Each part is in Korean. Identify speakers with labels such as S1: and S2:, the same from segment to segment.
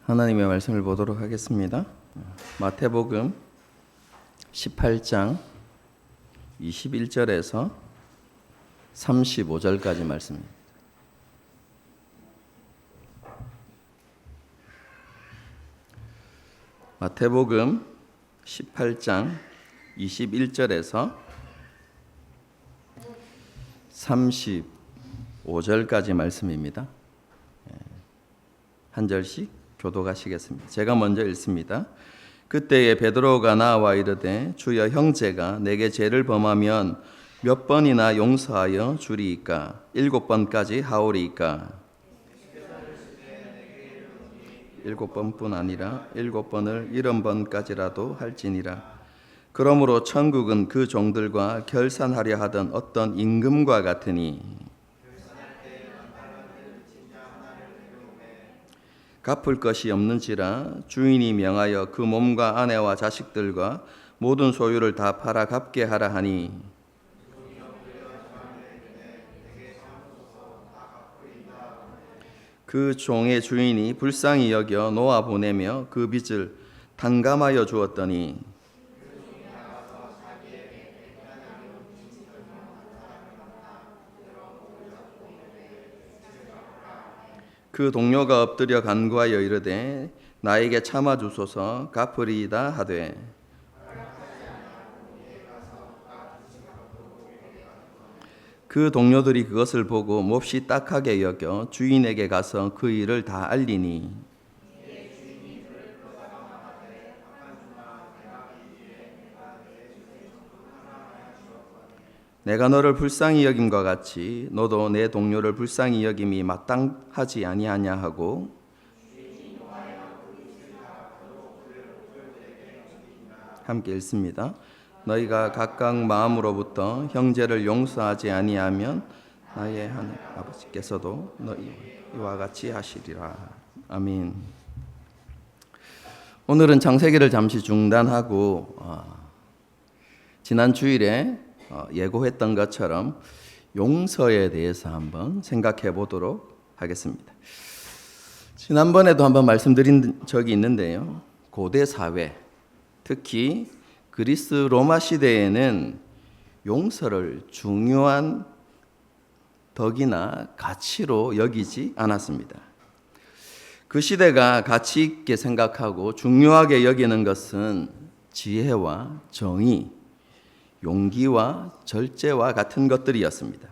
S1: 하나님의 말씀을 보도록 하겠습니다. 마태복음 18장 21절에서 35절까지 말씀입니다. 마태복음 18장 21절에서 35절까지 말씀입니다. 한 절씩 교독하시겠습니다. 제가 먼저 읽습니다. 그때에 베드로가 나와 이르되 주여, 형제가 내게 죄를 범하면 몇 번이나 용서하여 주리이까? 7번까지 하오리이까? 7번뿐 아니라 7번을 70번까지라도 할지니라. 그러므로 천국은 그 종들과 결산하려 하던 어떤 임금과 같으니 갚을 것이 없는지라 주인이 명하여 그 몸과 아내와 자식들과 모든 소유를 다 팔아 갚게 하라 하니, 그 종의 주인이 불쌍히 여겨 놓아 보내며 그 빚을 탕감하여 주었더니 그 동료가 엎드려 간구하여 이르되 나에게 참아 주소서, 갚으리이다 하되, 그 동료들이 그것을 보고 몹시 딱하게 여겨 주인에게 가서 그 일을 다 알리니, 내가 너를 불쌍히 여김과 같이 너도 내 동료를 불쌍히 여김이 마땅하지 아니하냐 하고, 함께 읽습니다. 너희가 각각 마음으로부터 형제를 용서하지 아니하면 나의 하나님 아버지께서도 너희와 같이 하시리라. 아멘. 오늘은 창세기를 잠시 중단하고 지난 주일에 예고했던 것처럼 용서에 대해서 한번 생각해 보도록 하겠습니다. 지난번에도 한번 말씀드린 적이 있는데요. 고대 사회, 특히 그리스 로마 시대에는 용서를 중요한 덕이나 가치로 여기지 않았습니다. 그 시대가 가치 있게 생각하고 중요하게 여기는 것은 지혜와 정의, 용기와 절제와 같은 것들이었습니다.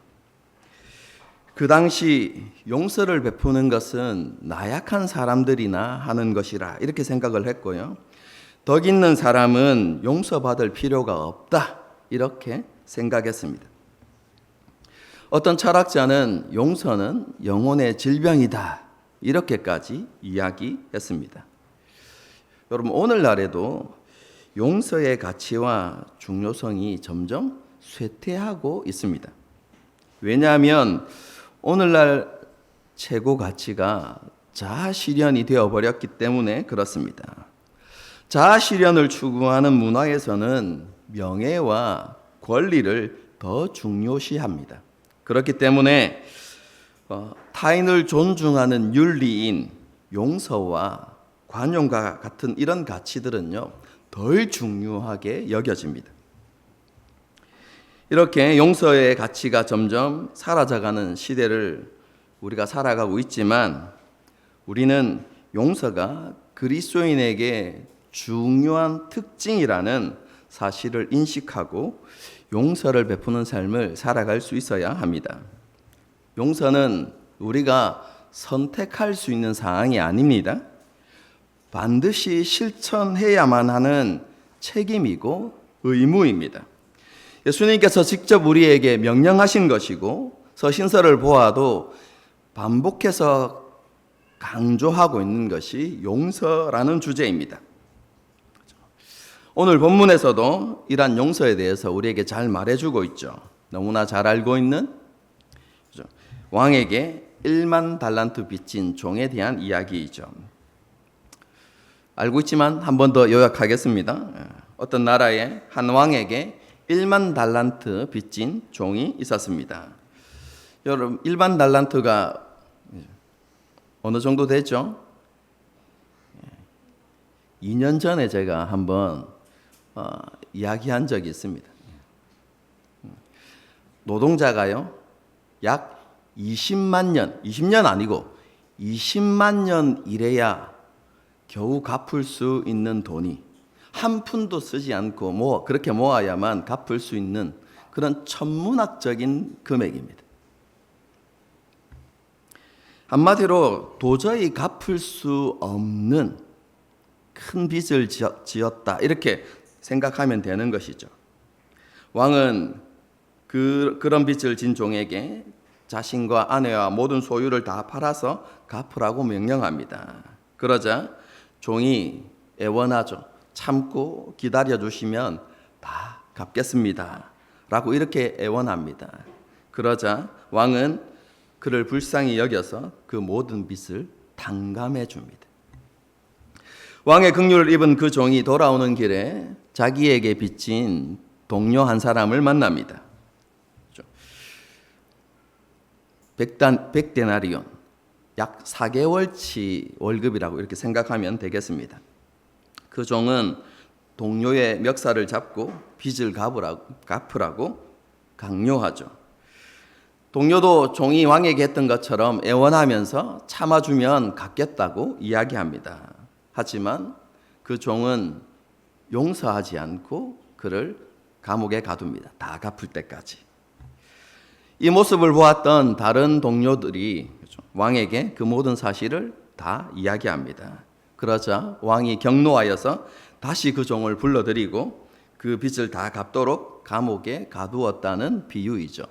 S1: 그 당시 용서를 베푸는 것은 나약한 사람들이나 하는 것이라 이렇게 생각을 했고요. 덕 있는 사람은 용서받을 필요가 없다 이렇게 생각했습니다. 어떤 철학자는 용서는 영혼의 질병이다 이렇게까지 이야기했습니다. 여러분, 오늘날에도 용서의 가치와 중요성이 점점 쇠퇴하고 있습니다. 왜냐하면 오늘날 최고 가치가 자아실현이 되어버렸기 때문에 그렇습니다. 자아실현을 추구하는 문화에서는 명예와 권리를 더 중요시합니다. 그렇기 때문에 타인을 존중하는 윤리인 용서와 관용과 같은 이런 가치들은요, 덜 중요하게 여겨집니다. 이렇게 용서의 가치가 점점 사라져가는 시대를 우리가 살아가고 있지만, 우리는 용서가 그리스도인에게 중요한 특징이라는 사실을 인식하고 용서를 베푸는 삶을 살아갈 수 있어야 합니다. 용서는 우리가 선택할 수 있는 사항이 아닙니다. 반드시 실천해야만 하는 책임이고 의무입니다. 예수님께서 직접 우리에게 명령하신 것이고, 서신서를 보아도 반복해서 강조하고 있는 것이 용서라는 주제입니다. 오늘 본문에서도 이러한 용서에 대해서 우리에게 잘 말해주고 있죠. 너무나 잘 알고 있는 왕에게 1만 달란트 빚진 종에 대한 이야기이죠. 알고 있지만 한 번 더 요약하겠습니다. 어떤 나라의 한 왕에게 1만 달란트 빚진 종이 있었습니다. 여러분, 1만 달란트가 어느 정도 되죠? 2년 전에 제가 한번 이야기한 적이 있습니다. 노동자가요, 약 20만 년, 20년 아니고 20만 년 일해야 겨우 갚을 수 있는 돈이 한 푼도 쓰지 않고 그렇게 모아야만 갚을 수 있는 그런 천문학적인 금액입니다. 한마디로 도저히 갚을 수 없는 큰 빚을 지었다, 이렇게 생각하면 되는 것이죠. 왕은 그런 빚을 진 종에게 자신과 아내와 모든 소유를 다 팔아서 갚으라고 명령합니다. 그러자 종이 애원하죠. 참고 기다려주시면 다 갚겠습니다 라고 이렇게 애원합니다. 그러자 왕은 그를 불쌍히 여겨서 그 모든 빚을 탕감해 줍니다. 왕의 긍휼을 입은 그 종이 돌아오는 길에 자기에게 빚진 동료 한 사람을 만납니다. 100데나리온, 약 4개월치 월급이라고 이렇게 생각하면 되겠습니다. 그 종은 동료의 멱살을 잡고 빚을 갚으라고 강요하죠. 동료도 종이 왕에게 했던 것처럼 애원하면서 참아주면 갚겠다고 이야기합니다. 하지만 그 종은 용서하지 않고 그를 감옥에 가둡니다. 다 갚을 때까지. 이 모습을 보았던 다른 동료들이 왕에게 그 모든 사실을 다 이야기합니다. 그러자 왕이 격노하여서 다시 그 종을 불러들이고 그 빚을 다 갚도록 감옥에 가두었다는 비유이죠.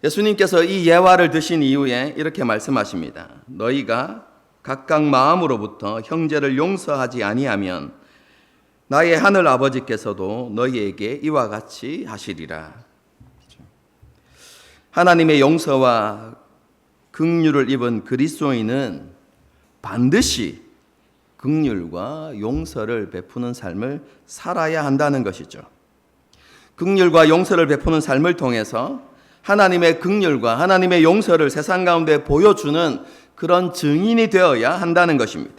S1: 예수님께서 이 예화를 드신 이후에 이렇게 말씀하십니다. 너희가 각각 마음으로부터 형제를 용서하지 아니하면 나의 하늘 아버지께서도 너희에게 이와 같이 하시리라. 하나님의 용서와 긍휼을 입은 그리스도인은 반드시 긍휼과 용서를 베푸는 삶을 살아야 한다는 것이죠. 긍휼과 용서를 베푸는 삶을 통해서 하나님의 긍휼과 하나님의 용서를 세상 가운데 보여주는 그런 증인이 되어야 한다는 것입니다.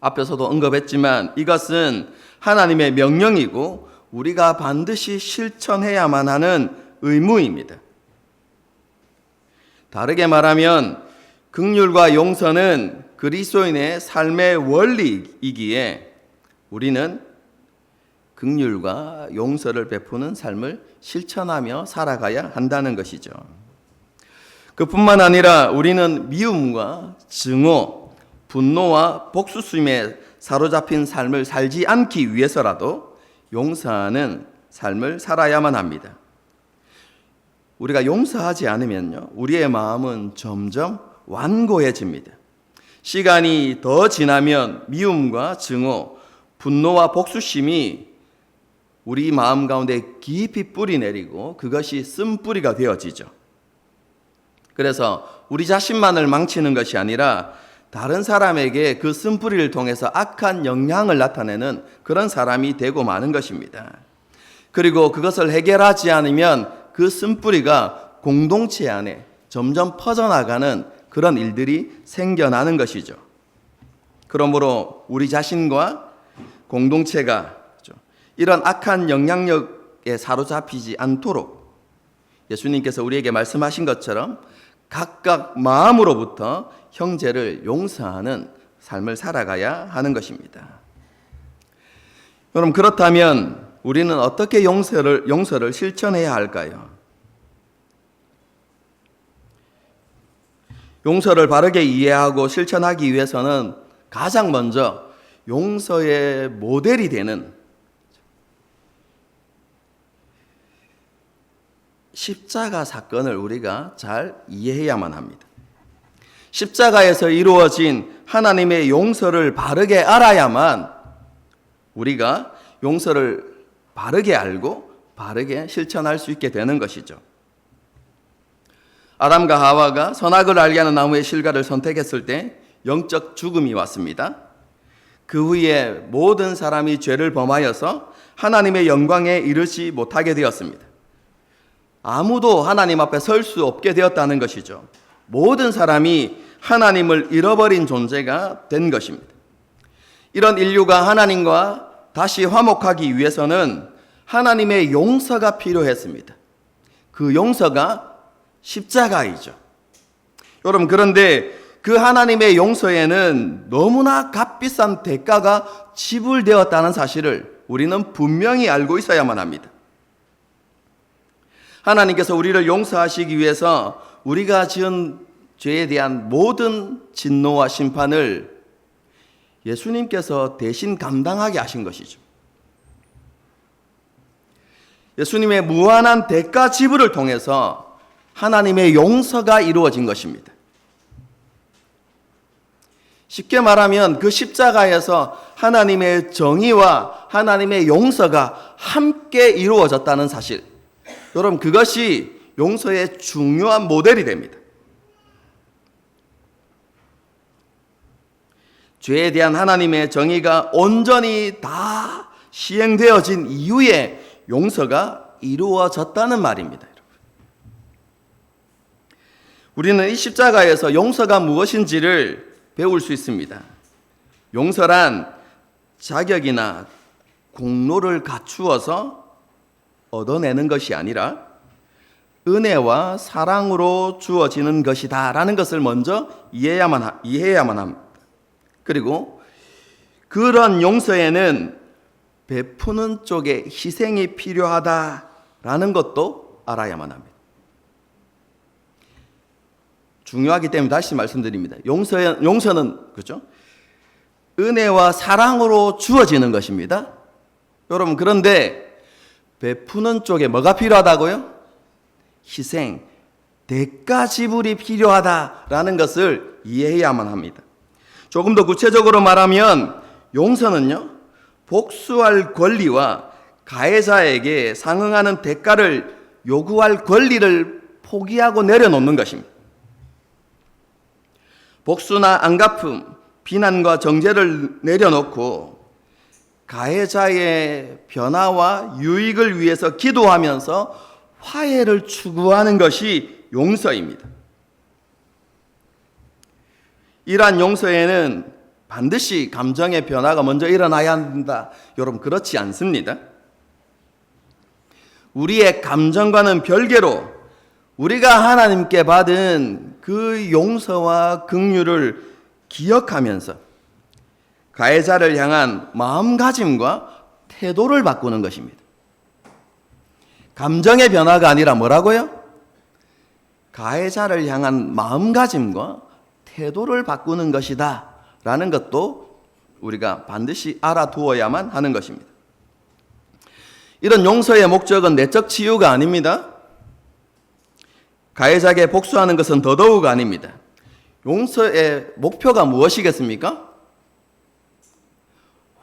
S1: 앞에서도 언급했지만 이것은 하나님의 명령이고 우리가 반드시 실천해야만 하는 의무입니다. 다르게 말하면 긍휼과 용서는 그리스도인의 삶의 원리이기에 우리는 긍휼과 용서를 베푸는 삶을 실천하며 살아가야 한다는 것이죠. 그뿐만 아니라 우리는 미움과 증오, 분노와 복수심에 사로잡힌 삶을 살지 않기 위해서라도 용서하는 삶을 살아야만 합니다. 우리가 용서하지 않으면요, 우리의 마음은 점점 완고해집니다. 시간이 더 지나면 미움과 증오, 분노와 복수심이 우리 마음 가운데 깊이 뿌리 내리고 그것이 쓴뿌리가 되어지죠. 그래서 우리 자신만을 망치는 것이 아니라 다른 사람에게 그 쓴뿌리를 통해서 악한 영향을 나타내는 그런 사람이 되고 마는 것입니다. 그리고 그것을 해결하지 않으면 그 쓴뿌리가 공동체 안에 점점 퍼져나가는 그런 일들이 생겨나는 것이죠. 그러므로 우리 자신과 공동체가 이런 악한 영향력에 사로잡히지 않도록 예수님께서 우리에게 말씀하신 것처럼 각각 마음으로부터 형제를 용서하는 삶을 살아가야 하는 것입니다. 여러분, 그렇다면 우리는 어떻게 용서를 실천해야 할까요? 용서를 바르게 이해하고 실천하기 위해서는 가장 먼저 용서의 모델이 되는 십자가 사건을 우리가 잘 이해해야만 합니다. 십자가에서 이루어진 하나님의 용서를 바르게 알아야만 우리가 용서를 바르게 알고 바르게 실천할 수 있게 되는 것이죠. 아담과 하와가 선악을 알게 하는 나무의 실과를 선택했을 때 영적 죽음이 왔습니다. 그 후에 모든 사람이 죄를 범하여서 하나님의 영광에 이르지 못하게 되었습니다. 아무도 하나님 앞에 설 수 없게 되었다는 것이죠. 모든 사람이 하나님을 잃어버린 존재가 된 것입니다. 이런 인류가 하나님과 다시 화목하기 위해서는 하나님의 용서가 필요했습니다. 그 용서가 십자가이죠. 여러분, 그런데 그 하나님의 용서에는 너무나 값비싼 대가가 지불되었다는 사실을 우리는 분명히 알고 있어야만 합니다. 하나님께서 우리를 용서하시기 위해서 우리가 지은 죄에 대한 모든 진노와 심판을 예수님께서 대신 감당하게 하신 것이죠. 예수님의 무한한 대가 지불을 통해서 하나님의 용서가 이루어진 것입니다. 쉽게 말하면 그 십자가에서 하나님의 정의와 하나님의 용서가 함께 이루어졌다는 사실. 여러분, 그것이 용서의 중요한 모델이 됩니다. 죄에 대한 하나님의 정의가 온전히 다 시행되어진 이후에 용서가 이루어졌다는 말입니다. 우리는 이 십자가에서 용서가 무엇인지를 배울 수 있습니다. 용서란 자격이나 공로를 갖추어서 얻어내는 것이 아니라 은혜와 사랑으로 주어지는 것이다라는 것을 먼저 이해해야만 합니다. 그리고 그런 용서에는 베푸는 쪽에 희생이 필요하다라는 것도 알아야만 합니다. 중요하기 때문에 다시 말씀드립니다. 용서는 그렇죠? 은혜와 사랑으로 주어지는 것입니다. 여러분, 그런데 베푸는 쪽에 뭐가 필요하다고요? 희생, 대가 지불이 필요하다라는 것을 이해해야만 합니다. 조금 더 구체적으로 말하면 용서는요, 복수할 권리와 가해자에게 상응하는 대가를 요구할 권리를 포기하고 내려놓는 것입니다. 복수나 안갚음, 비난과 정죄를 내려놓고 가해자의 변화와 유익을 위해서 기도하면서 화해를 추구하는 것이 용서입니다. 이러한 용서에는 반드시 감정의 변화가 먼저 일어나야 한다. 여러분, 그렇지 않습니다. 우리의 감정과는 별개로 우리가 하나님께 받은 그 용서와 긍휼을 기억하면서 가해자를 향한 마음가짐과 태도를 바꾸는 것입니다. 감정의 변화가 아니라 뭐라고요? 가해자를 향한 마음가짐과 태도를 바꾸는 것이다 라는 것도 우리가 반드시 알아두어야만 하는 것입니다. 이런 용서의 목적은 내적 치유가 아닙니다. 가해자에게 복수하는 것은 더더욱 아닙니다. 용서의 목표가 무엇이겠습니까?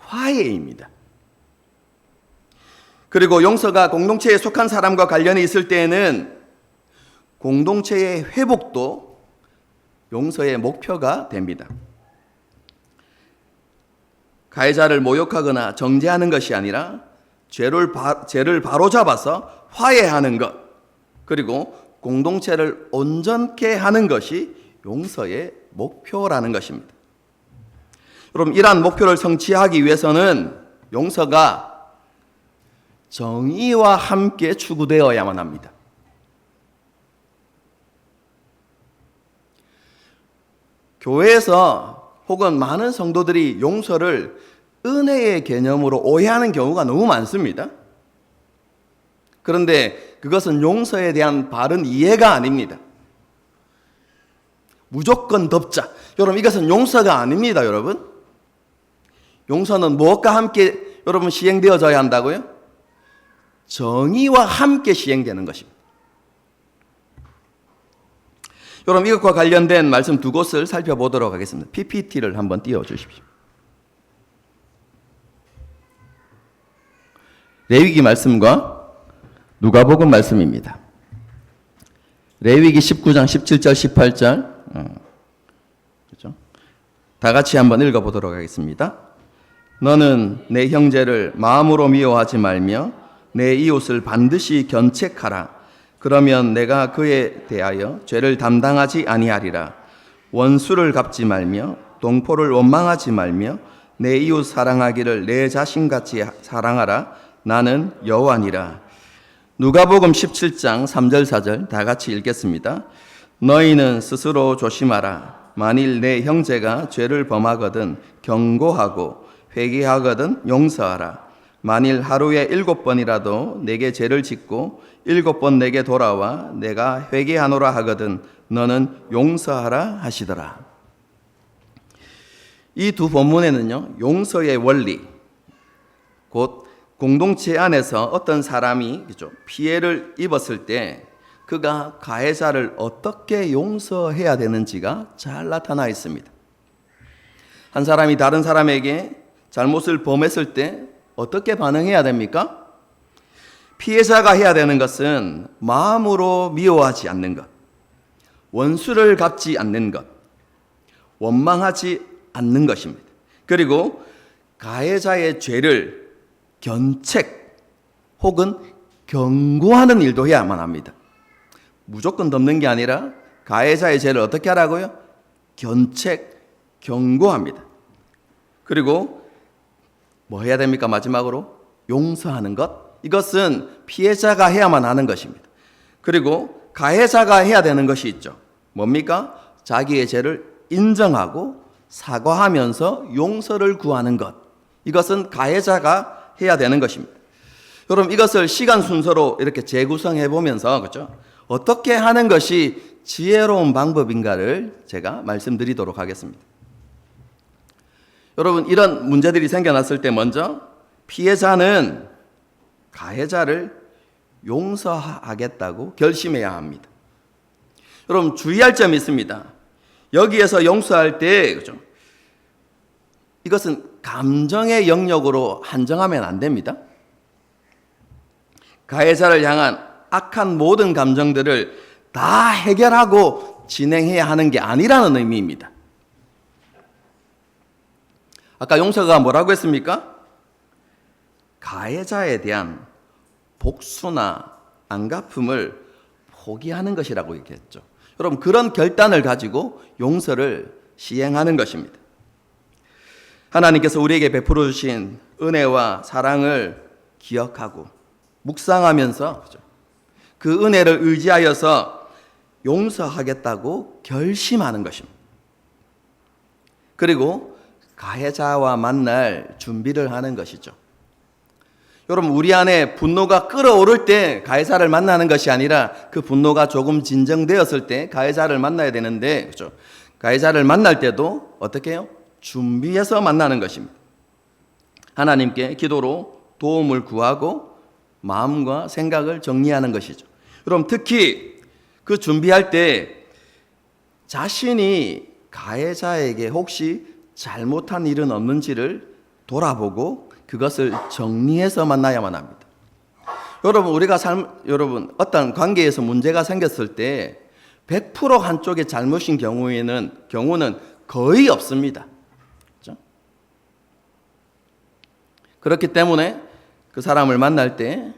S1: 화해입니다. 그리고 용서가 공동체에 속한 사람과 관련이 있을 때에는 공동체의 회복도 용서의 목표가 됩니다. 가해자를 모욕하거나 정죄하는 것이 아니라 죄를 바로잡아서 화해하는 것, 그리고 공동체를 온전케 하는 것이 용서의 목표라는 것입니다. 여러분, 이러한 목표를 성취하기 위해서는 용서가 정의와 함께 추구되어야만 합니다. 교회에서 혹은 많은 성도들이 용서를 은혜의 개념으로 오해하는 경우가 너무 많습니다. 그런데 그것은 용서에 대한 바른 이해가 아닙니다. 무조건 덮자. 여러분, 이것은 용서가 아닙니다, 여러분. 용서는 무엇과 함께 여러분 시행되어져야 한다고요? 정의와 함께 시행되는 것입니다. 여러분, 이것과 관련된 말씀 두 곳을 살펴보도록 하겠습니다. PPT를 한번 띄워주십시오. 레위기 말씀과 누가복음 말씀입니다. 레위기 19장 17절 18절 그렇죠? 다 같이 한번 읽어보도록 하겠습니다. 너는 내 형제를 마음으로 미워하지 말며 내 이웃을 반드시 견책하라. 그러면 내가 그에 대하여 죄를 담당하지 아니하리라. 원수를 갚지 말며 동포를 원망하지 말며 내 이웃 사랑하기를 내 자신같이 사랑하라. 나는 여호와니라. 누가복음 17장 3절 4절 다 같이 읽겠습니다. 너희는 스스로 조심하라. 만일 내 형제가 죄를 범하거든 경고하고 회개하거든 용서하라. 만일 하루에 7번이라도 내게 죄를 짓고 7번 내게 돌아와 내가 회개하노라 하거든 너는 용서하라 하시더라. 이 두 본문에는요, 용서의 원리, 곧 공동체 안에서 어떤 사람이 피해를 입었을 때 그가 가해자를 어떻게 용서해야 되는지가 잘 나타나 있습니다. 한 사람이 다른 사람에게 잘못을 범했을 때 어떻게 반응해야 됩니까? 피해자가 해야 되는 것은 마음으로 미워하지 않는 것, 원수를 갚지 않는 것, 원망하지 않는 것입니다. 그리고 가해자의 죄를 견책 혹은 경고하는 일도 해야만 합니다. 무조건 덮는 게 아니라 가해자의 죄를 어떻게 하라고요? 견책, 경고합니다. 그리고 뭐 해야 됩니까? 마지막으로 용서하는 것. 이것은 피해자가 해야만 하는 것입니다. 그리고 가해자가 해야 되는 것이 있죠. 뭡니까? 자기의 죄를 인정하고 사과하면서 용서를 구하는 것. 이것은 가해자가 해야 되는 것입니다. 여러분, 이것을 시간 순서로 이렇게 재구성해 보면서, 그렇죠? 어떻게 하는 것이 지혜로운 방법인가를 제가 말씀드리도록 하겠습니다. 여러분, 이런 문제들이 생겨났을 때 먼저 피해자는 가해자를 용서하겠다고 결심해야 합니다. 여러분, 주의할 점이 있습니다. 여기에서 용서할 때, 그렇죠? 이것은 감정의 영역으로 한정하면 안 됩니다. 가해자를 향한 악한 모든 감정들을 다 해결하고 진행해야 하는 게 아니라는 의미입니다. 아까 용서가 뭐라고 했습니까? 가해자에 대한 복수나 안갚음을 포기하는 것이라고 얘기했죠. 여러분, 그런 결단을 가지고 용서를 시행하는 것입니다. 하나님께서 우리에게 베풀어 주신 은혜와 사랑을 기억하고 묵상하면서 그 은혜를 의지하여서 용서하겠다고 결심하는 것입니다. 그리고 가해자와 만날 준비를 하는 것이죠. 여러분, 우리 안에 분노가 끓어오를 때 가해자를 만나는 것이 아니라 그 분노가 조금 진정되었을 때 가해자를 만나야 되는데, 그렇죠? 가해자를 만날 때도 어떻게 해요? 준비해서 만나는 것입니다. 하나님께 기도로 도움을 구하고 마음과 생각을 정리하는 것이죠. 여러분, 특히 그 준비할 때 자신이 가해자에게 혹시 잘못한 일은 없는지를 돌아보고 그것을 정리해서 만나야만 합니다. 여러분, 여러분, 어떤 관계에서 문제가 생겼을 때 100% 한쪽의 잘못인 경우는 거의 없습니다. 그렇죠? 그렇기 때문에 그 사람을 만날 때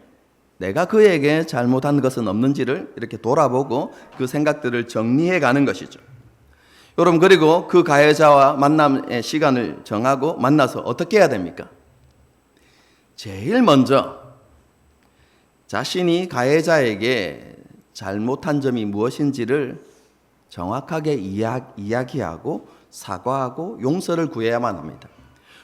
S1: 내가 그에게 잘못한 것은 없는지를 이렇게 돌아보고 그 생각들을 정리해 가는 것이죠. 여러분, 그리고 그 가해자와 만남의 시간을 정하고 만나서 어떻게 해야 됩니까? 제일 먼저 자신이 가해자에게 잘못한 점이 무엇인지를 정확하게 이야기하고 사과하고 용서를 구해야만 합니다.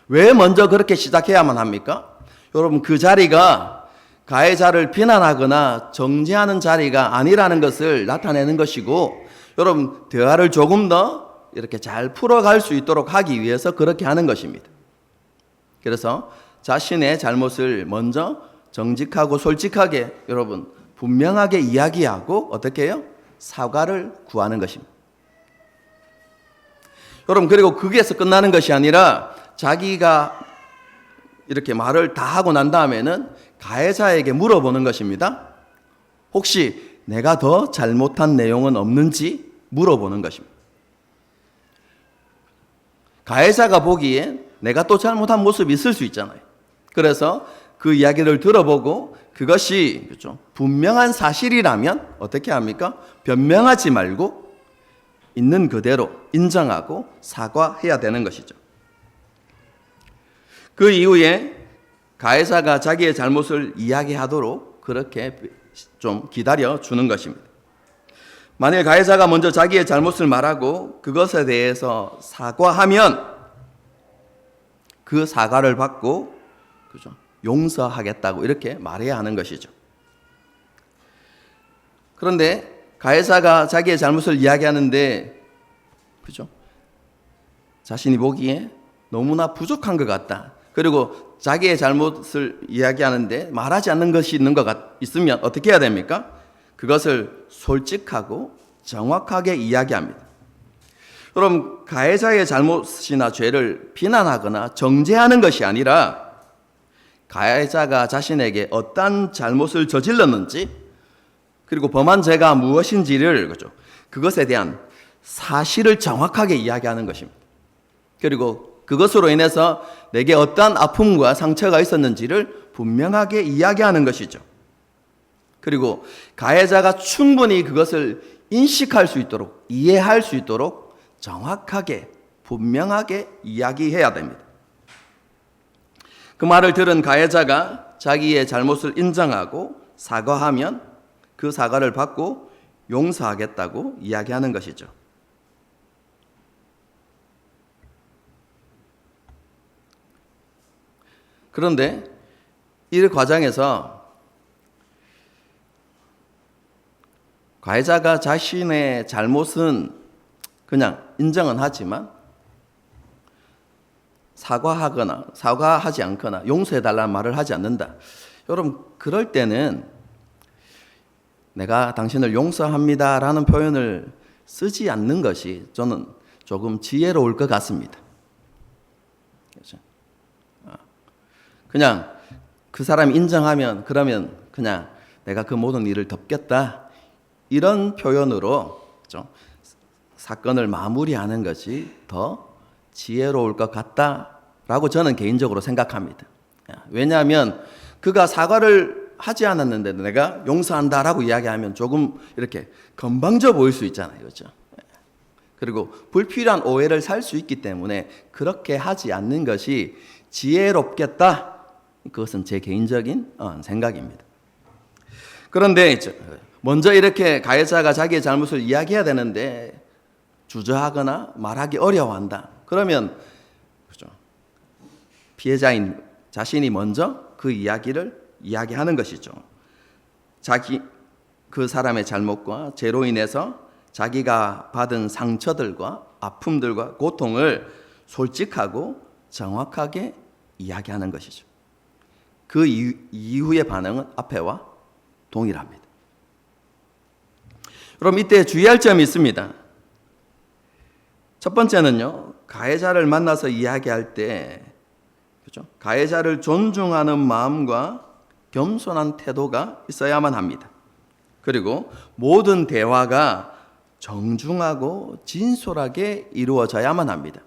S1: 왜 먼저 그렇게 시작해야만 합니까? 여러분, 그 자리가 가해자를 비난하거나 정죄하는 자리가 아니라는 것을 나타내는 것이고, 여러분, 대화를 조금 더 이렇게 잘 풀어갈 수 있도록 하기 위해서 그렇게 하는 것입니다. 그래서 자신의 잘못을 먼저 정직하고 솔직하게, 여러분, 분명하게 이야기하고 어떻게 해요? 사과를 구하는 것입니다. 여러분, 그리고 거기에서 끝나는 것이 아니라 자기가 이렇게 말을 다 하고 난 다음에는 가해자에게 물어보는 것입니다. 혹시 내가 더 잘못한 내용은 없는지 물어보는 것입니다. 가해자가 보기에 내가 또 잘못한 모습이 있을 수 있잖아요. 그래서 그 이야기를 들어보고 그것이, 그렇죠, 분명한 사실이라면 어떻게 합니까? 변명하지 말고 있는 그대로 인정하고 사과해야 되는 것이죠. 그 이후에 가해자가 자기의 잘못을 이야기하도록 그렇게 좀 기다려 주는 것입니다. 만일 가해자가 먼저 자기의 잘못을 말하고 그것에 대해서 사과하면 그 사과를 받고, 그죠? 용서하겠다고 이렇게 말해야 하는 것이죠. 그런데 가해자가 자기의 잘못을 이야기하는데, 그죠? 자신이 보기에 너무나 부족한 것 같다. 그리고 자기의 잘못을 이야기하는데 말하지 않는 것이 있는 있으면 어떻게 해야 됩니까? 그것을 솔직하고 정확하게 이야기합니다. 그럼 가해자의 잘못이나 죄를 비난하거나 정죄하는 것이 아니라 가해자가 자신에게 어떤 잘못을 저질렀는지, 그리고 범한 죄가 무엇인지를, 그죠? 그것에 대한 사실을 정확하게 이야기하는 것입니다. 그리고 그것으로 인해서 내게 어떤 아픔과 상처가 있었는지를 분명하게 이야기하는 것이죠. 그리고 가해자가 충분히 그것을 인식할 수 있도록, 이해할 수 있도록 정확하게, 분명하게 이야기해야 됩니다. 그 말을 들은 가해자가 자기의 잘못을 인정하고 사과하면 그 사과를 받고 용서하겠다고 이야기하는 것이죠. 그런데 이 과정에서 가해자가 자신의 잘못은 그냥 인정은 하지만 사과하지 않거나 용서해달라는 말을 하지 않는다. 여러분, 그럴 때는 내가 당신을 용서합니다라는 표현을 쓰지 않는 것이 저는 조금 지혜로울 것 같습니다. 그렇죠? 그냥 그 사람이 인정하면, 그러면 그냥 내가 그 모든 일을 덮겠다, 이런 표현으로 좀 사건을 마무리하는 것이 더 지혜로울 것 같다라고 저는 개인적으로 생각합니다. 왜냐하면 그가 사과를 하지 않았는데 내가 용서한다라고 이야기하면 조금 이렇게 건방져 보일 수 있잖아요. 그렇죠? 그리고 불필요한 오해를 살 수 있기 때문에 그렇게 하지 않는 것이 지혜롭겠다. 그것은 제 개인적인 생각입니다. 그런데 먼저 이렇게 가해자가 자기의 잘못을 이야기해야 되는데 주저하거나 말하기 어려워한다. 그러면 그렇죠, 피해자인 자신이 먼저 그 이야기를 이야기하는 것이죠. 그 사람의 잘못과 죄로 인해서 자기가 받은 상처들과 아픔들과 고통을 솔직하고 정확하게 이야기하는 것이죠. 그 이후의 반응은 앞에와 동일합니다. 그럼 이때 주의할 점이 있습니다. 첫 번째는요, 가해자를 만나서 이야기할 때, 그렇죠? 가해자를 존중하는 마음과 겸손한 태도가 있어야만 합니다. 그리고 모든 대화가 정중하고 진솔하게 이루어져야만 합니다.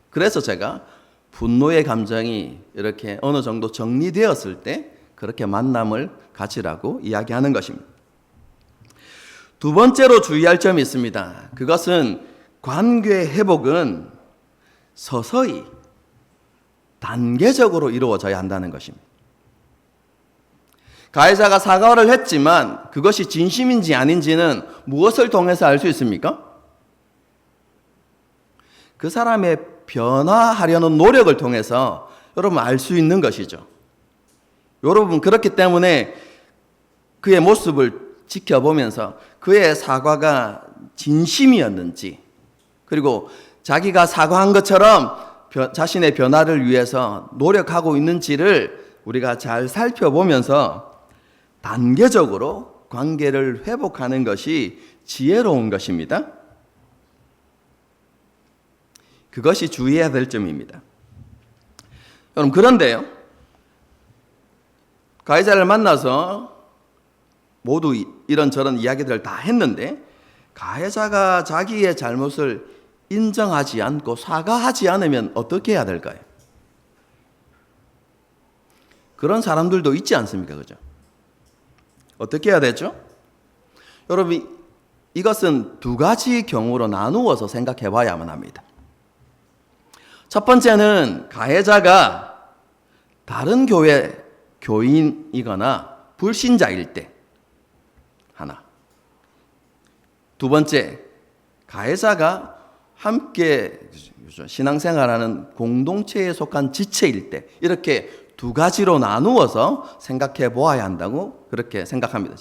S1: 그래서 제가 분노의 감정이 이렇게 어느 정도 정리되었을 때 그렇게 만남을 가지라고 이야기하는 것입니다. 두 번째로 주의할 점이 있습니다. 그것은 관계 회복은 서서히 단계적으로 이루어져야 한다는 것입니다. 가해자가 사과를 했지만 그것이 진심인지 아닌지는 무엇을 통해서 알 수 있습니까? 그 사람의 변화하려는 노력을 통해서 여러분 알 수 있는 것이죠. 여러분, 그렇기 때문에 그의 모습을 지켜보면서 그의 사과가 진심이었는지, 그리고 자기가 사과한 것처럼 자신의 변화를 위해서 노력하고 있는지를 우리가 잘 살펴보면서 단계적으로 관계를 회복하는 것이 지혜로운 것입니다. 그것이 주의해야 될 점입니다. 여러분, 그런데요, 가해자를 만나서 모두 이런저런 이야기들을 다 했는데 가해자가 자기의 잘못을 인정하지 않고 사과하지 않으면 어떻게 해야 될까요? 그런 사람들도 있지 않습니까? 그죠? 어떻게 해야 되죠? 여러분, 이것은 두 가지 경우로 나누어서 생각해 봐야만 합니다. 첫 번째는 가해자가 다른 교회 교인이거나 불신자일 때 하나. 두 번째, 가해자가 함께 신앙생활하는 공동체에 속한 지체일 때, 이렇게 두 가지로 나누어서 생각해 보아야 한다고 그렇게 생각합니다.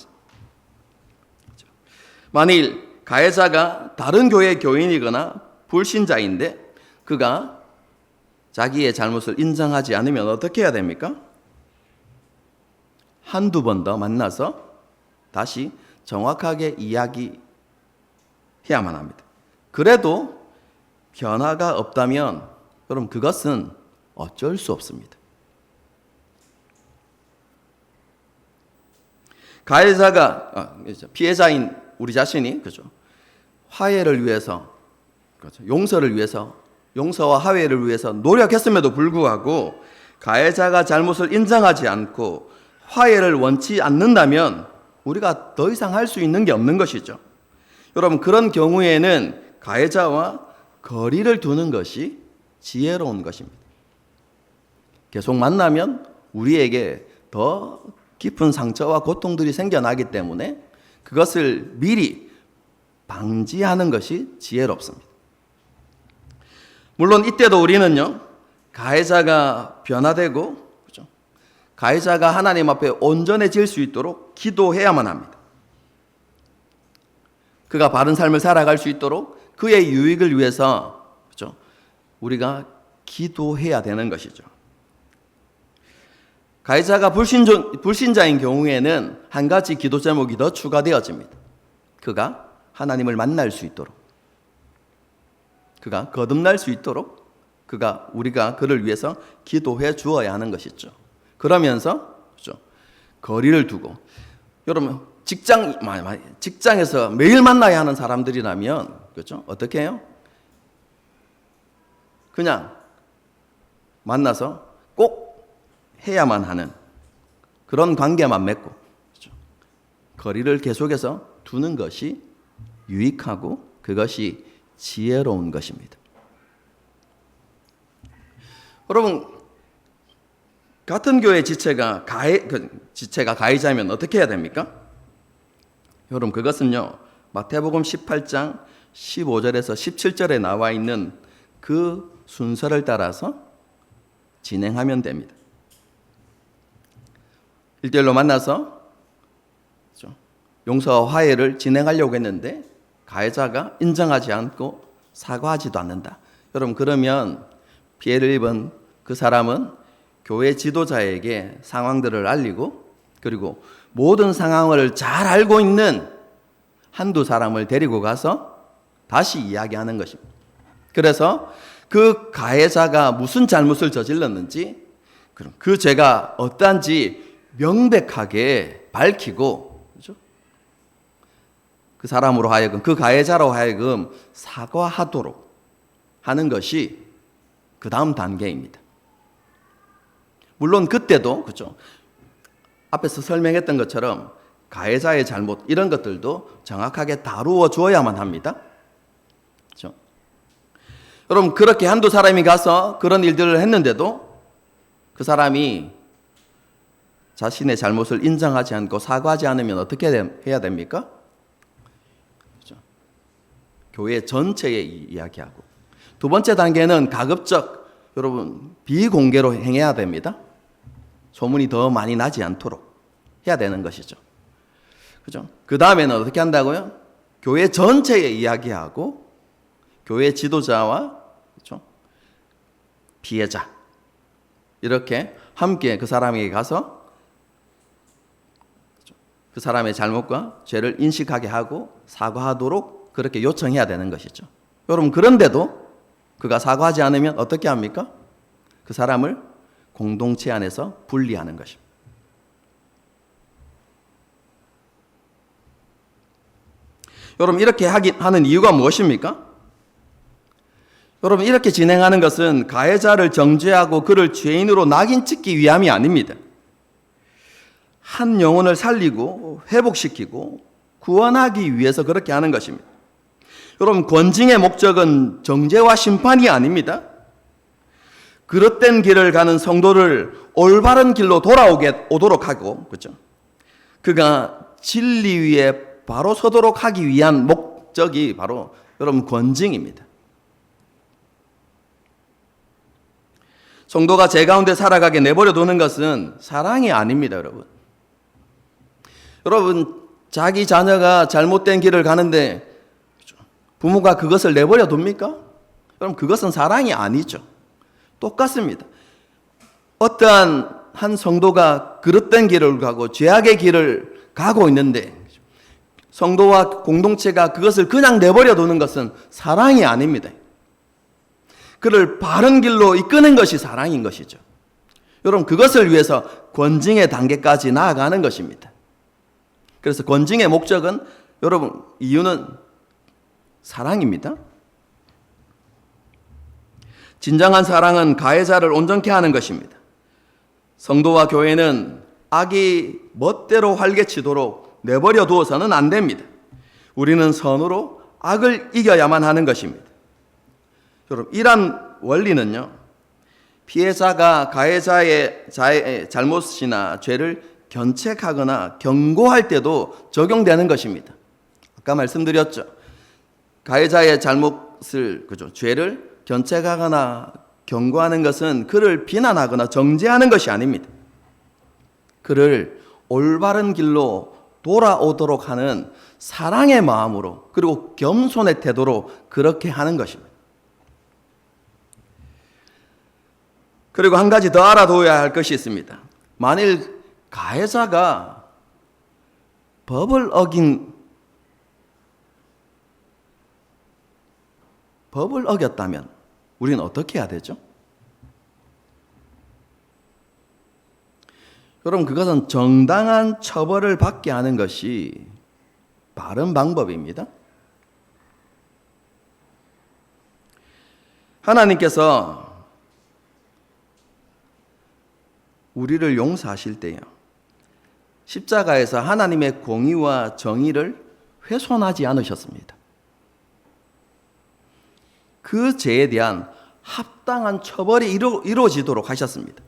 S1: 만일 가해자가 다른 교회 교인이거나 불신자인데 그가 자기의 잘못을 인정하지 않으면 어떻게 해야 됩니까? 한두 번 더 만나서 다시 정확하게 이야기해야만 합니다. 그래도 변화가 없다면 여러분 그것은 어쩔 수 없습니다. 가해자가 피해자인 우리 자신이 화해를 위해서 용서를 위해서 용서와 화해를 위해서 노력했음에도 불구하고 가해자가 잘못을 인정하지 않고 화해를 원치 않는다면 우리가 더 이상 할 수 있는 게 없는 것이죠. 여러분 그런 경우에는 가해자와 거리를 두는 것이 지혜로운 것입니다. 계속 만나면 우리에게 더 깊은 상처와 고통들이 생겨나기 때문에 그것을 미리 방지하는 것이 지혜롭습니다. 물론 이때도 우리는요, 가해자가 변화되고 가해자가 하나님 앞에 온전해질 수 있도록 기도해야만 합니다. 그가 바른 삶을 살아갈 수 있도록 그의 유익을 위해서 우리가 기도해야 되는 것이죠. 가해자가 불신자인 경우에는 한 가지 기도 제목이 더 추가되어집니다. 그가 하나님을 만날 수 있도록, 그가 거듭날 수 있도록 우리가 그를 위해서 기도해 주어야 하는 것이죠. 그러면서 거리를 두고, 여러분 직장에서 매일 만나야 하는 사람들이라면 어떻게 해요? 그냥 만나서 꼭 해야만 하는 그런 관계만 맺고 거리를 계속해서 두는 것이 유익하고 그것이 지혜로운 것입니다. 여러분 같은 교회 지체가 가해자면 어떻게 해야 됩니까? 여러분 그것은요, 마태복음 18장 15절에서 17절에 나와 있는 그 순서를 따라서 진행하면 됩니다. 1대1로 만나서 용서와 화해를 진행하려고 했는데 가해자가 인정하지 않고 사과하지도 않는다. 여러분 그러면 피해를 입은 그 사람은 교회 지도자에게 상황들을 알리고, 그리고 모든 상황을 잘 알고 있는 한두 사람을 데리고 가서 다시 이야기하는 것입니다. 그래서 그 가해자가 무슨 잘못을 저질렀는지, 그 죄가 어떠한지 명백하게 밝히고, 그 사람으로 하여금, 그 가해자로 하여금 사과하도록 하는 것이 그 다음 단계입니다. 물론 그때도 앞에서 설명했던 것처럼 가해자의 잘못 이런 것들도 정확하게 다루어 주어야만 합니다. 그렇죠? 여러분 그렇게 한두 사람이 가서 그런 일들을 했는데도 그 사람이 자신의 잘못을 인정하지 않고 사과하지 않으면 어떻게 해야 됩니까? 그렇죠? 교회 전체에 이야기하고, 두 번째 단계는 가급적 여러분 비공개로 행해야 됩니다. 소문이 더 많이 나지 않도록 해야 되는 것이죠. 그죠? 그 다음에는 어떻게 한다고요? 교회 전체에 이야기하고 교회 지도자와 피해자 이렇게 함께 그 사람에게 가서 그 사람의 잘못과 죄를 인식하게 하고 사과하도록 그렇게 요청해야 되는 것이죠. 여러분 그런데도 그가 사과하지 않으면 어떻게 합니까? 그 사람을 공동체 안에서 분리하는 것입니다. 여러분 이렇게 하는 이유가 무엇입니까? 여러분 이렇게 진행하는 것은 가해자를 정죄하고 그를 죄인으로 낙인 찍기 위함이 아닙니다. 한 영혼을 살리고 회복시키고 구원하기 위해서 그렇게 하는 것입니다. 여러분 권징의 목적은 정죄와 심판이 아닙니다. 그릇된 길을 가는 성도를 올바른 길로 오도록 하고, 그죠? 그가 진리 위에 바로 서도록 하기 위한 목적이 바로 여러분 권징입니다. 성도가 제 가운데 살아가게 내버려 두는 것은 사랑이 아닙니다, 여러분. 여러분, 자기 자녀가 잘못된 길을 가는데 부모가 그것을 내버려 둡니까? 그럼 그것은 사랑이 아니죠. 똑같습니다. 어떠한 한 성도가 그릇된 길을 가고 죄악의 길을 가고 있는데 성도와 공동체가 그것을 그냥 내버려 두는 것은 사랑이 아닙니다. 그를 바른 길로 이끄는 것이 사랑인 것이죠. 여러분, 그것을 위해서 권징의 단계까지 나아가는 것입니다. 그래서 권징의 목적은 여러분, 이유는 사랑입니다. 진정한 사랑은 가해자를 온전케 하는 것입니다. 성도와 교회는 악이 멋대로 활개치도록 내버려 두어서는 안 됩니다. 우리는 선으로 악을 이겨야만 하는 것입니다. 여러분, 이러한 원리는요, 피해자가 가해자의 잘못이나 죄를 견책하거나 경고할 때도 적용되는 것입니다. 아까 말씀드렸죠. 가해자의 잘못을, 그죠, 죄를 견책하거나 경고하는 것은 그를 비난하거나 정죄하는 것이 아닙니다. 그를 올바른 길로 돌아오도록 하는 사랑의 마음으로, 그리고 겸손의 태도로 그렇게 하는 것입니다. 그리고 한 가지 더 알아둬야 할 것이 있습니다. 만일 가해자가 법을 어겼다면 우리는 어떻게 해야 되죠? 여러분, 그것은 정당한 처벌을 받게 하는 것이 바른 방법입니다. 하나님께서 우리를 용서하실 때요, 십자가에서 하나님의 공의와 정의를 훼손하지 않으셨습니다. 그 죄에 대한 합당한 처벌이 이루어지도록 하셨습니다.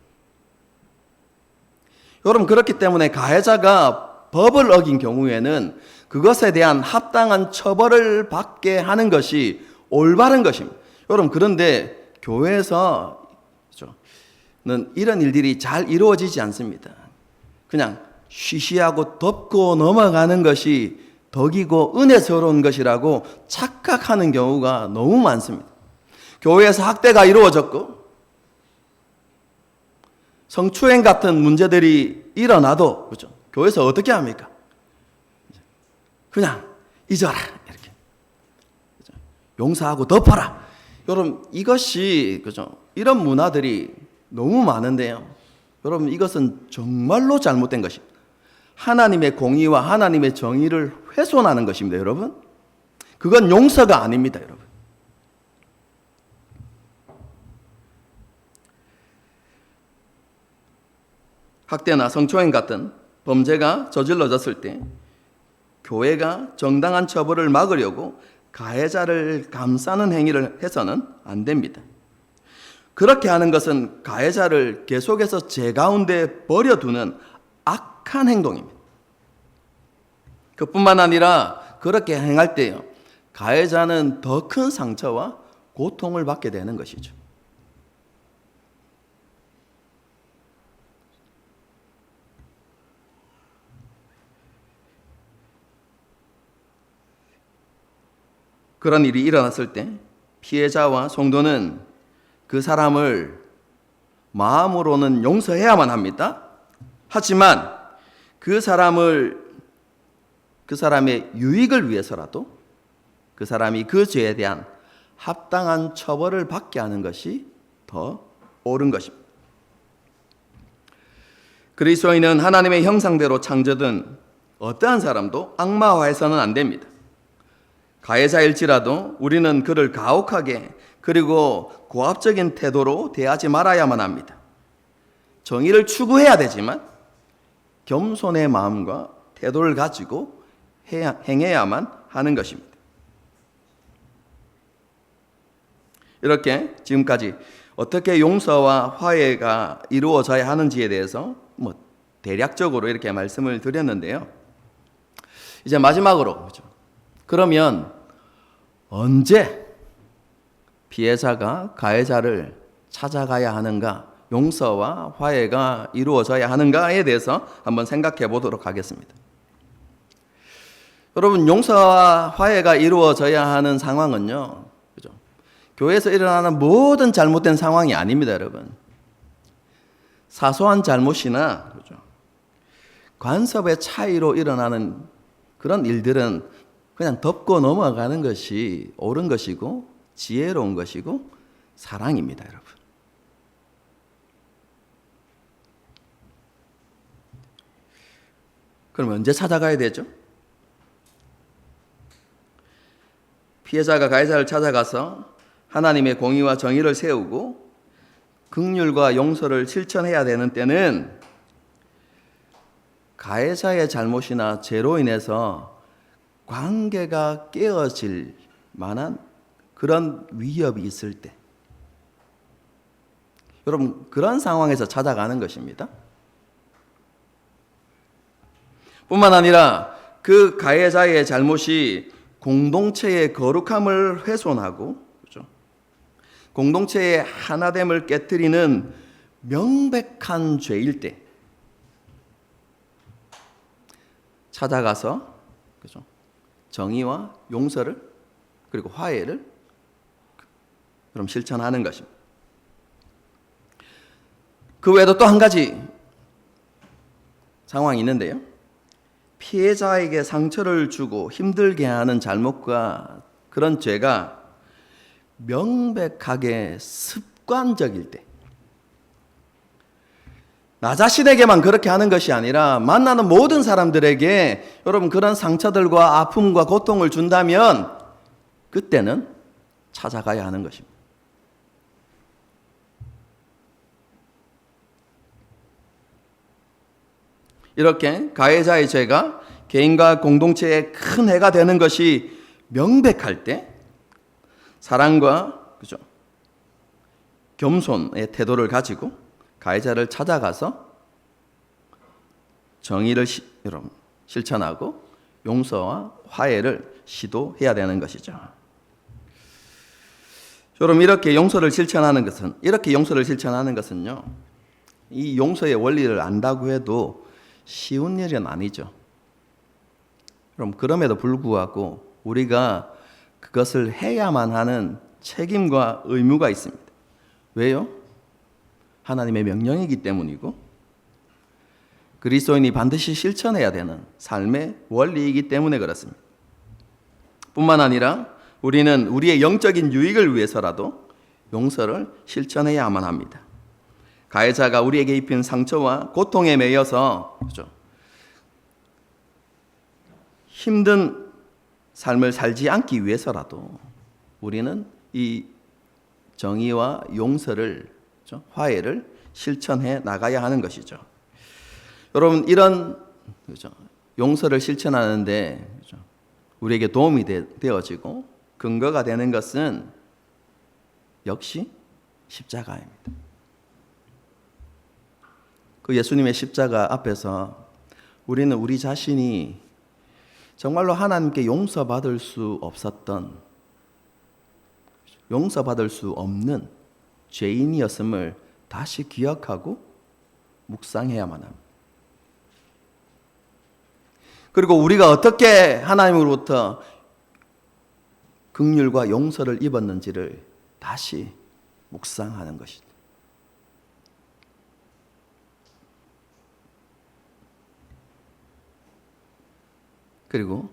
S1: 여러분, 그렇기 때문에 가해자가 법을 어긴 경우에는 그것에 대한 합당한 처벌을 받게 하는 것이 올바른 것입니다. 여러분, 그런데 교회에서는 이런 일들이 잘 이루어지지 않습니다. 그냥 쉬쉬하고 덮고 넘어가는 것이 덕이고 은혜스러운 것이라고 착각하는 경우가 너무 많습니다. 교회에서 학대가 이루어졌고 성추행 같은 문제들이 일어나도, 그렇죠, 교회에서 어떻게 합니까? 그냥 잊어라, 이렇게, 그렇죠? 용서하고 덮어라. 여러분, 이것이, 그렇죠, 이런 문화들이 너무 많은데요, 여러분, 이것은 정말로 잘못된 것입니다. 하나님의 공의와 하나님의 정의를 훼손하는 것입니다, 여러분. 그건 용서가 아닙니다, 여러분. 학대나 성추행 같은 범죄가 저질러졌을 때 교회가 정당한 처벌을 막으려고 가해자를 감싸는 행위를 해서는 안 됩니다. 그렇게 하는 것은 가해자를 계속해서 죄 가운데 버려두는 악한 행동입니다. 그뿐만 아니라 그렇게 행할 때요, 가해자는 더 큰 상처와 고통을 받게 되는 것이죠. 그런 일이 일어났을 때 피해자와 성도는 그 사람을 마음으로는 용서해야만 합니다. 하지만 그 사람의 유익을 위해서라도 그 사람이 그 죄에 대한 합당한 처벌을 받게 하는 것이 더 옳은 것입니다. 그리스도인은 하나님의 형상대로 창조된 어떠한 사람도 악마화해서는 안 됩니다. 가해자일지라도 우리는 그를 가혹하게 그리고 고압적인 태도로 대하지 말아야만 합니다. 정의를 추구해야 되지만 겸손의 마음과 태도를 가지고 행해야만 하는 것입니다. 이렇게 지금까지 어떻게 용서와 화해가 이루어져야 하는지에 대해서 대략적으로 이렇게 말씀을 드렸는데요. 이제 마지막으로, 그렇죠? 그러면 언제 피해자가 가해자를 찾아가야 하는가, 용서와 화해가 이루어져야 하는가에 대해서 한번 생각해 보도록 하겠습니다. 여러분, 용서와 화해가 이루어져야 하는 상황은요, 그죠? 교회에서 일어나는 모든 잘못된 상황이 아닙니다, 여러분. 사소한 잘못이나, 그죠? 관습의 차이로 일어나는 그런 일들은 그냥 덮고 넘어가는 것이 옳은 것이고 지혜로운 것이고 사랑입니다, 여러분. 그럼 언제 찾아가야 되죠? 피해자가 가해자를 찾아가서 하나님의 공의와 정의를 세우고 긍휼과 용서를 실천해야 되는 때는 가해자의 잘못이나 죄로 인해서 관계가 깨어질 만한 그런 위협이 있을 때, 여러분, 그런 상황에서 찾아가는 것입니다. 뿐만 아니라 그 가해자의 잘못이 공동체의 거룩함을 훼손하고, 그렇죠? 공동체의 하나됨을 깨뜨리는 명백한 죄일 때 찾아가서, 그렇죠? 정의와 용서를 그리고 화해를 그럼 실천하는 것입니다. 그 외에도 또 한 가지 상황이 있는데요. 피해자에게 상처를 주고 힘들게 하는 잘못과 그런 죄가 명백하게 습관적일 때, 나 자신에게만 그렇게 하는 것이 아니라 만나는 모든 사람들에게 여러분 그런 상처들과 아픔과 고통을 준다면 그때는 찾아가야 하는 것입니다. 이렇게 가해자의 죄가 개인과 공동체에 큰 해가 되는 것이 명백할 때 사랑과, 그죠? 겸손의 태도를 가지고 가해자를 찾아가서 정의를 여러분 실천하고 용서와 화해를 시도해야 되는 것이죠. 여러분, 이렇게 용서를 실천하는 것은요, 이 용서의 원리를 안다고 해도 쉬운 일은 아니죠. 그럼 그럼에도 불구하고 우리가 그것을 해야만 하는 책임과 의무가 있습니다. 왜요? 하나님의 명령이기 때문이고 그리스도인이 반드시 실천해야 되는 삶의 원리이기 때문에 그렇습니다. 뿐만 아니라 우리는 우리의 영적인 유익을 위해서라도 용서를 실천해야만 합니다. 가해자가 우리에게 입힌 상처와 고통에 매여서, 그렇죠? 힘든 삶을 살지 않기 위해서라도 우리는 이 정의와 용서를, 그렇죠? 화해를 실천해 나가야 하는 것이죠. 여러분, 이런, 그렇죠? 용서를 실천하는데, 그렇죠? 우리에게 도움이 되어지고 근거가 되는 것은 역시 십자가입니다. 그 예수님의 십자가 앞에서 우리는 우리 자신이 정말로 하나님께 용서받을 수 없었던, 용서받을 수 없는 죄인이었음을 다시 기억하고 묵상해야만 합니다. 그리고 우리가 어떻게 하나님으로부터 긍휼과 용서를 입었는지를 다시 묵상하는 것이죠. 그리고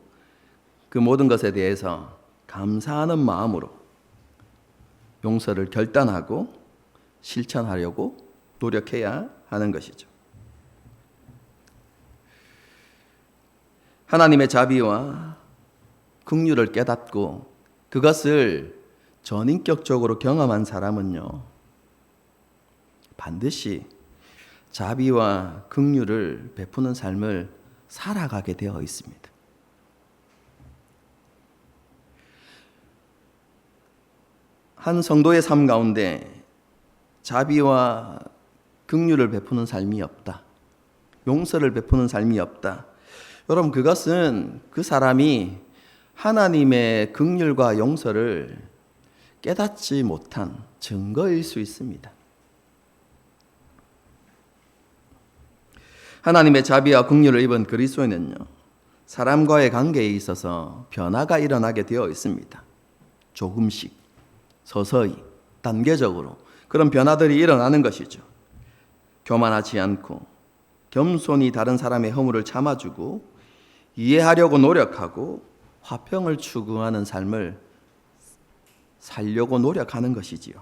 S1: 그 모든 것에 대해서 감사하는 마음으로 용서를 결단하고 실천하려고 노력해야 하는 것이죠. 하나님의 자비와 긍휼을 깨닫고 그것을 전인격적으로 경험한 사람은요, 반드시 자비와 긍휼을 베푸는 삶을 살아가게 되어 있습니다. 한 성도의 삶 가운데 자비와 긍휼을 베푸는 삶이 없다. 용서를 베푸는 삶이 없다. 여러분, 그것은 그 사람이 하나님의 긍휼과 용서를 깨닫지 못한 증거일 수 있습니다. 하나님의 자비와 긍휼을 입은 그리스도인은요, 사람과의 관계에 있어서 변화가 일어나게 되어 있습니다. 조금씩, 서서히, 단계적으로 그런 변화들이 일어나는 것이죠. 교만하지 않고 겸손히 다른 사람의 허물을 참아주고 이해하려고 노력하고 화평을 추구하는 삶을 살려고 노력하는 것이지요.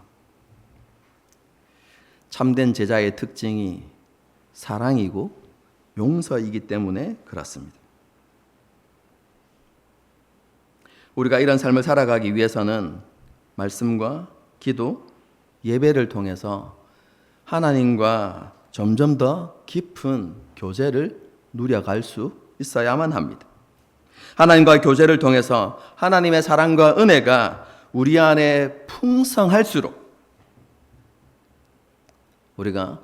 S1: 참된 제자의 특징이 사랑이고 용서이기 때문에 그렇습니다. 우리가 이런 삶을 살아가기 위해서는 말씀과 기도, 예배를 통해서 하나님과 점점 더 깊은 교제를 누려갈 수 있어야만 합니다. 하나님과의 교제를 통해서 하나님의 사랑과 은혜가 우리 안에 풍성할수록 우리가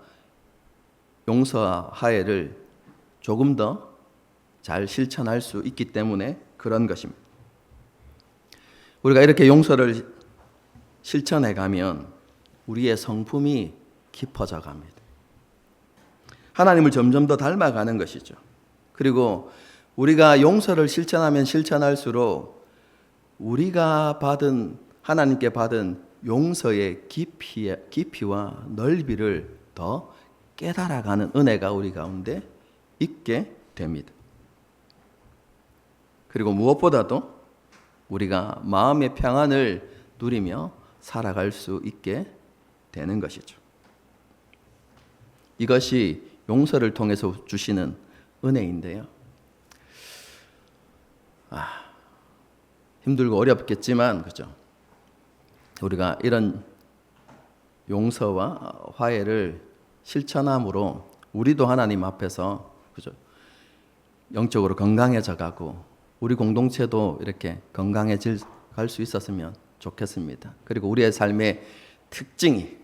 S1: 용서와 화해를 조금 더 잘 실천할 수 있기 때문에 그런 것입니다. 우리가 이렇게 용서를 실천해 가면 우리의 성품이 깊어져 갑니다. 하나님을 점점 더 닮아가는 것이죠. 그리고 우리가 용서를 실천하면 실천할수록 우리가 하나님께 받은 용서의 깊이와 넓이를 더 깨달아가는 은혜가 우리 가운데 있게 됩니다. 그리고 무엇보다도 우리가 마음의 평안을 누리며 살아갈 수 있게 되는 것이죠. 이것이 용서를 통해서 주시는 은혜인데요. 힘들고 어렵겠지만, 그죠? 우리가 이런 용서와 화해를 실천함으로 우리도 하나님 앞에서, 그죠? 영적으로 건강해져 가고 우리 공동체도 이렇게 건강해질 갈 수 있었으면 좋겠습니다. 그리고 우리의 삶의 특징이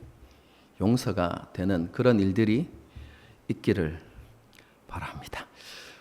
S1: 용서가 되는 그런 일들이 있기를 바랍니다.